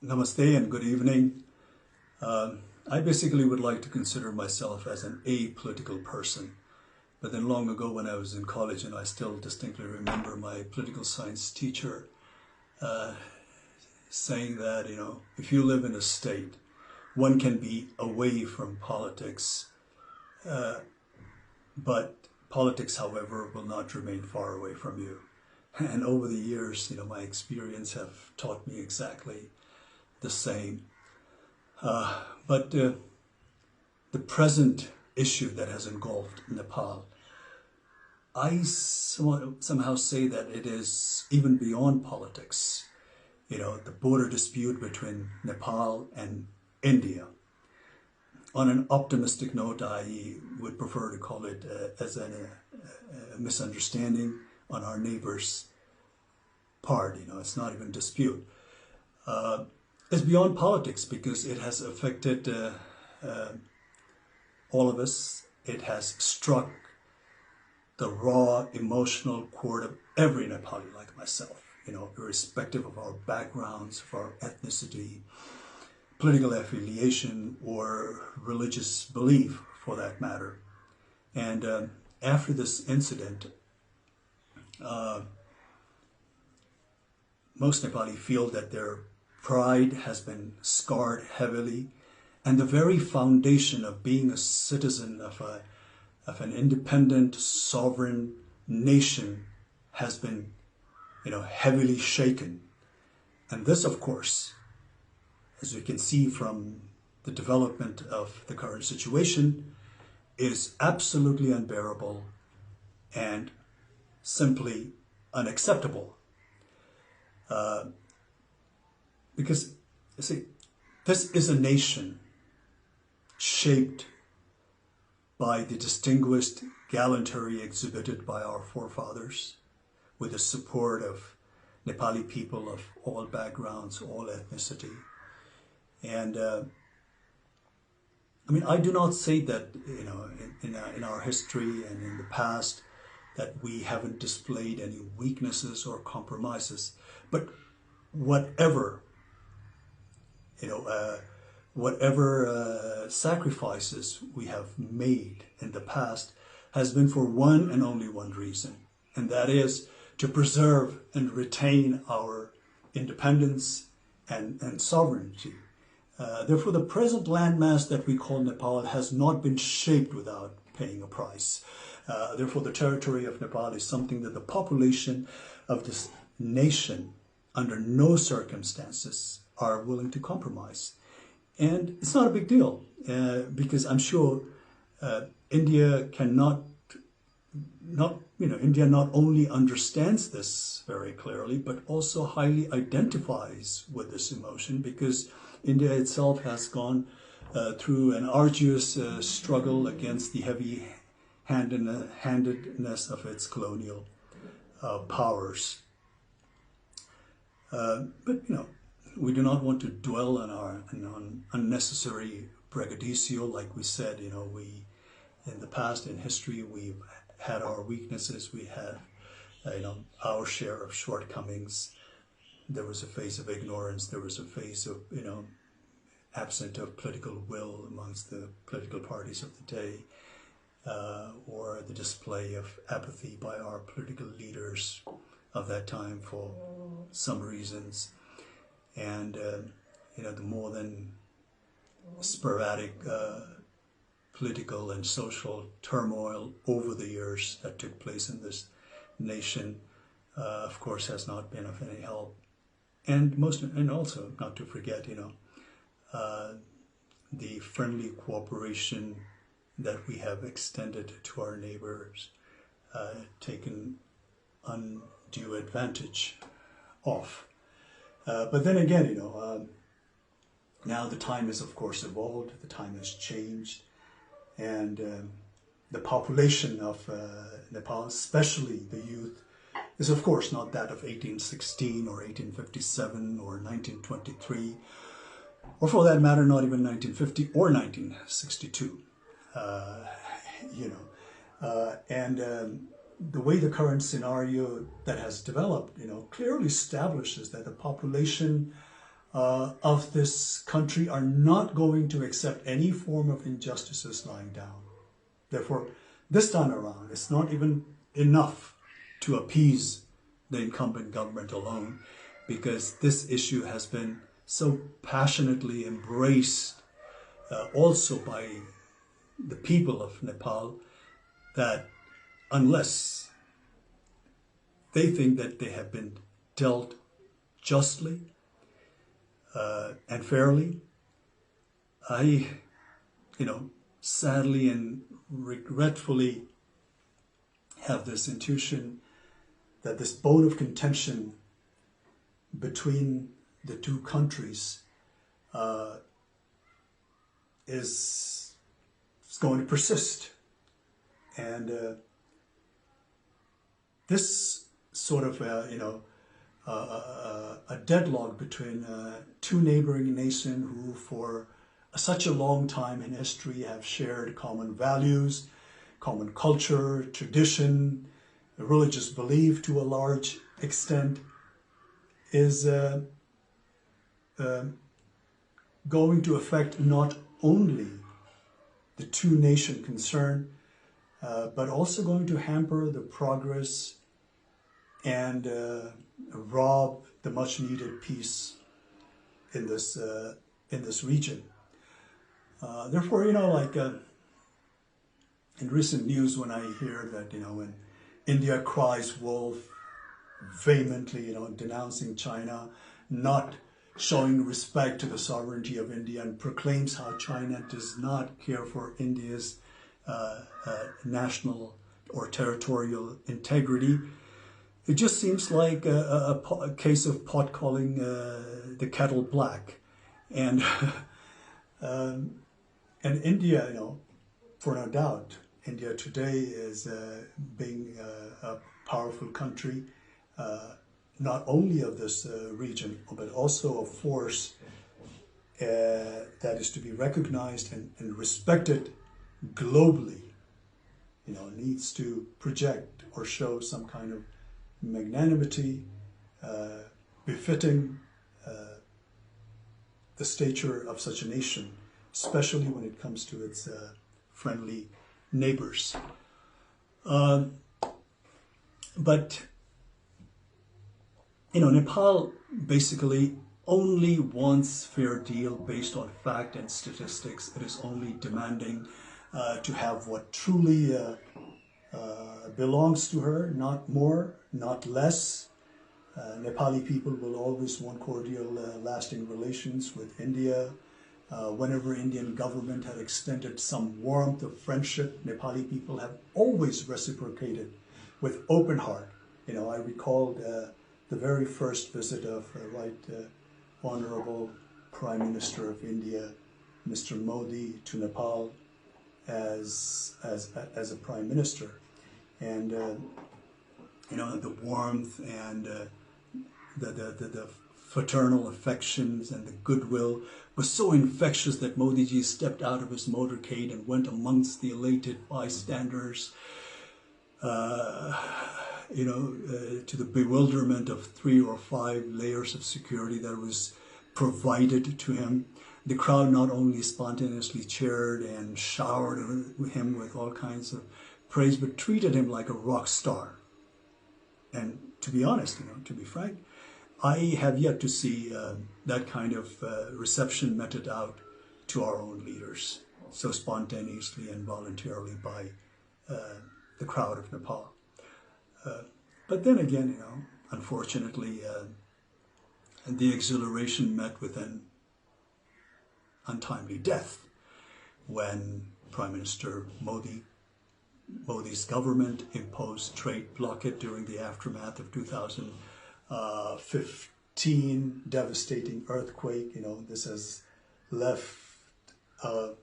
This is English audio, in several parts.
Namaste and good evening. I basically would like to consider myself as an apolitical person. But then long ago when I was in college, and I still distinctly remember my political science teacher saying that, if you live in a state, one can be away from politics, but politics, however, will not remain far away from you. And over the years, my experience have taught me exactly the same. But the present issue that has engulfed Nepal, I somehow say that it is even beyond politics. The border dispute between Nepal and India. On an optimistic note, I would prefer to call it as a misunderstanding on our neighbor's part. It's not even dispute. It's beyond politics because it has affected all of us. It has struck the raw emotional chord of every Nepali like myself, irrespective of our backgrounds, of our ethnicity, political affiliation, or religious belief for that matter. And after this incident, most Nepali feel that their pride has been scarred heavily, and the very foundation of being a citizen of an independent, sovereign nation has been, heavily shaken. And this, of course, as we can see from the development of the current situation, is absolutely unbearable and simply unacceptable. Because, you see, this is a nation shaped by the distinguished gallantry exhibited by our forefathers, with the support of Nepali people of all backgrounds, all ethnicity. And I do not say that, in our history and in the past, that we haven't displayed any weaknesses or compromises, but whatever sacrifices we have made in the past has been for one and only one reason, and that is to preserve and retain our independence and sovereignty. Therefore, the present landmass that we call Nepal has not been shaped without paying a price. Therefore, the territory of Nepal is something that the population of this nation, under no circumstances, are willing to compromise. And it's not a big deal because I'm sure India India not only understands this very clearly, but also highly identifies with this emotion, because India itself has gone through an arduous struggle against the heavy-handedness of its colonial powers. But we do not want to dwell on unnecessary braggadocio. Like we said, we in the past, in history, we've had our weaknesses. We had, our share of shortcomings. There was a phase of ignorance. There was a phase of, absent of political will amongst the political parties of the day, or the display of apathy by our political leaders of that time for some reasons. And, the more than sporadic political and social turmoil over the years that took place in this nation, of course, has not been of any help. And also not to forget, the friendly cooperation that we have extended to our neighbors, taken undue advantage of. But then again, now the time has, of course, evolved, the time has changed, and the population of Nepal, especially the youth, is, of course, not that of 1816 or 1857 or 1923, or for that matter, not even 1950 or 1962. The way the current scenario that has developed, clearly establishes that the population of this country are not going to accept any form of injustices lying down. Therefore, this time around, it's not even enough to appease the incumbent government alone, because this issue has been so passionately embraced also by the people of Nepal, that unless they think that they have been dealt justly and fairly, I, sadly and regretfully have this intuition that this bone of contention between the two countries is going to persist. And this sort of, a deadlock between two neighboring nations who for such a long time in history have shared common values, common culture, tradition, religious belief to a large extent, is going to affect not only the two nations concerned, but also going to hamper the progress and rob the much needed peace in this region. Therefore, in recent news, when I hear that, when India cries wolf vehemently, denouncing China, not showing respect to the sovereignty of India, and proclaims how China does not care for India's national or territorial integrity, it just seems like a case of pot calling the kettle black. And and India, for no doubt, India today is being a powerful country, not only of this region, but also a force that is to be recognized and respected globally, needs to project or show some kind of magnanimity befitting the stature of such a nation, especially when it comes to its friendly neighbors. But Nepal basically only wants fair deal based on fact and statistics. It is only demanding to have what truly belongs to her, not more, not less. Nepali people will always want cordial, lasting relations with India. Whenever Indian government had extended some warmth of friendship, Nepali people have always reciprocated with open heart. I recalled the very first visit of Honorable Prime Minister of India, Mr. Modi, to Nepal as a Prime Minister. And the warmth and the fraternal affections and the goodwill was so infectious that Modi ji stepped out of his motorcade and went amongst the elated bystanders, to the bewilderment of 3 or 5 layers of security that was provided to him. The crowd not only spontaneously cheered and showered him with all kinds of praise, but treated him like a rock star. And to be honest, to be frank, I have yet to see that kind of reception meted out to our own leaders so spontaneously and voluntarily by the crowd of Nepal. But then again, unfortunately, the exhilaration met with an untimely death when Prime Minister Modi's government imposed trade blockade during the aftermath of 2015 devastating earthquake. This has left a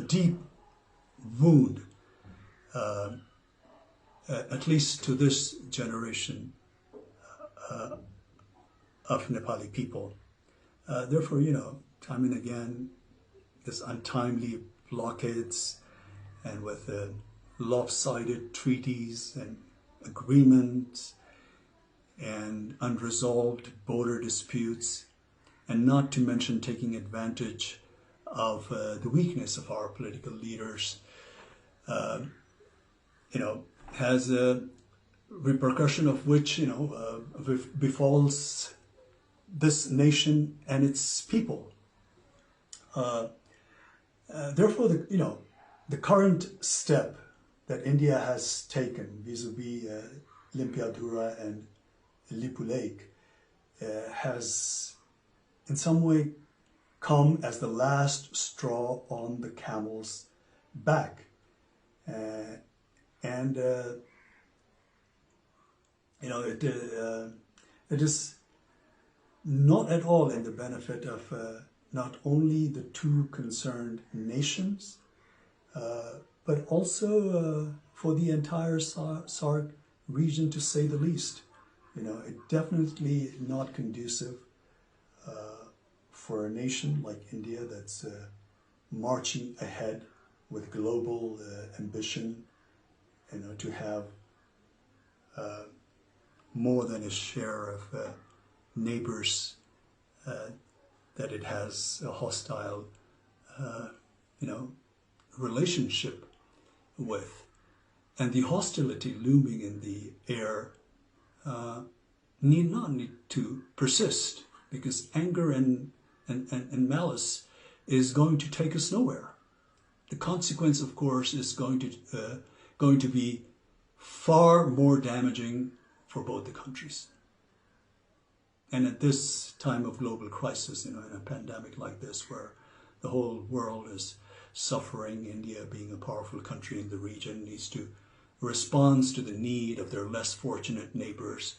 deep wound, at least to this generation of Nepali people. Therefore, time and again, this untimely blockades and with lopsided treaties and agreements and unresolved border disputes and not to mention taking advantage of the weakness of our political leaders, has a repercussion of which, befalls this nation and its people. Therefore, the current step that India has taken vis-a-vis Limpiadhura and Lippu Lake has in some way come as the last straw on the camel's back. It is not at all in the benefit of not only the two concerned nations, but also for the entire SAARC region, to say the least. It definitely not conducive for a nation like India that's marching ahead with global ambition, to have more than a share of neighbors that it has a hostile, relationship with. And the hostility looming in the air need not to persist, because anger and malice is going to take us nowhere. The consequence, of course, is going to be far more damaging for both the countries. And at this time of global crisis, in a pandemic like this, where the whole world is suffering, India, being a powerful country in the region, needs to respond to the need of their less fortunate neighbors.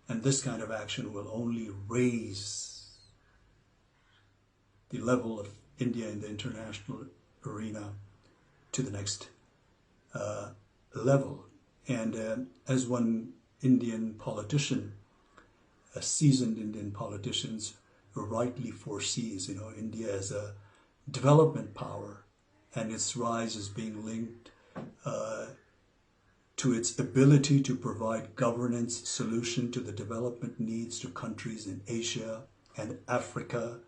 And this kind of action will only raise the level of India in the international arena to the next level. And as one Indian politician, a seasoned Indian politician, rightly foresees, India as a development power, and its rise is being linked to its ability to provide governance solution to the development needs to countries in Asia and Africa.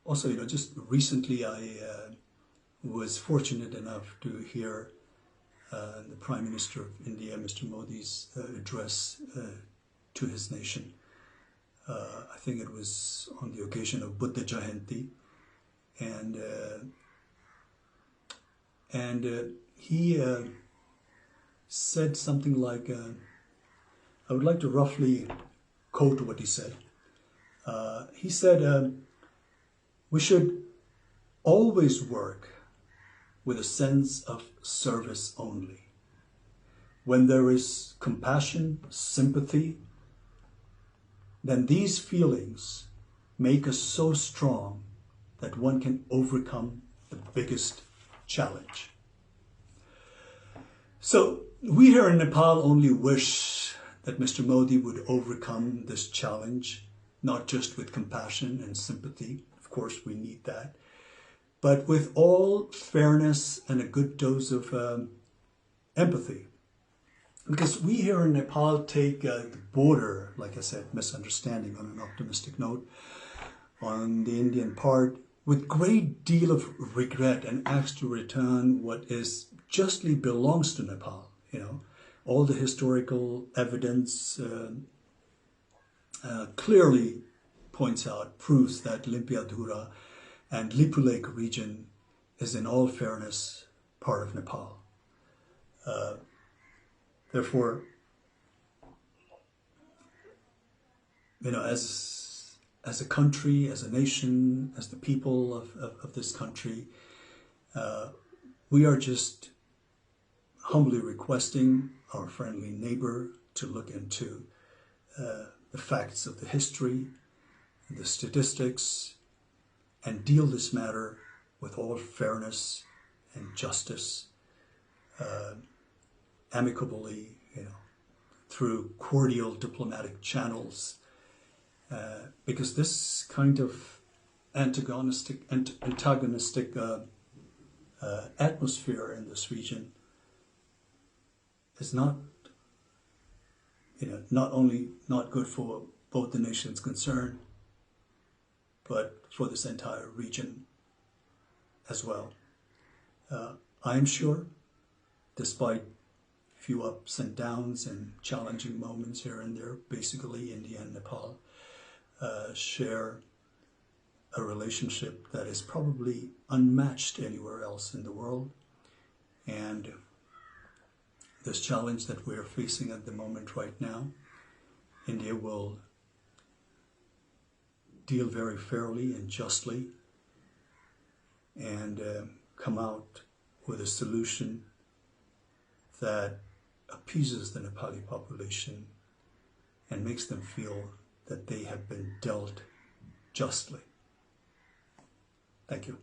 Also, just recently I was fortunate enough to hear the Prime Minister of India, Mr. Modi's address to his nation. I think it was on the occasion of Buddha Jayanti, and he said something like, I would like to roughly quote what he said. He said, we should always work with a sense of service only. When there is compassion, sympathy, then these feelings make us so strong that one can overcome the biggest challenge. So we here in Nepal only wish that Mr. Modi would overcome this challenge, not just with compassion and sympathy. Of course, we need that, but with all fairness and a good dose of empathy. Because we here in Nepal take the border, like I said, misunderstanding on an optimistic note, on the Indian part, with great deal of regret, and ask to return what is justly belongs to Nepal. All the historical evidence clearly points out, proves that Limpiadhura and Lippu Lake region is in all fairness part of Nepal. Therefore, as a country, as a nation, as the people of this country, we are just humbly requesting our friendly neighbor to look into the facts of the history, the statistics, and deal this matter with all fairness and justice, amicably, through cordial diplomatic channels, because this kind of antagonistic atmosphere in this region is not not only not good for both the nations concerned, but for this entire region as well. I am sure, despite few ups and downs and challenging moments here and there, basically India and Nepal share a relationship that is probably unmatched anywhere else in the world. And this challenge that we're facing at the moment right now, India will deal very fairly and justly and come out with a solution that appeases the Nepali population and makes them feel that they have been dealt justly. Thank you.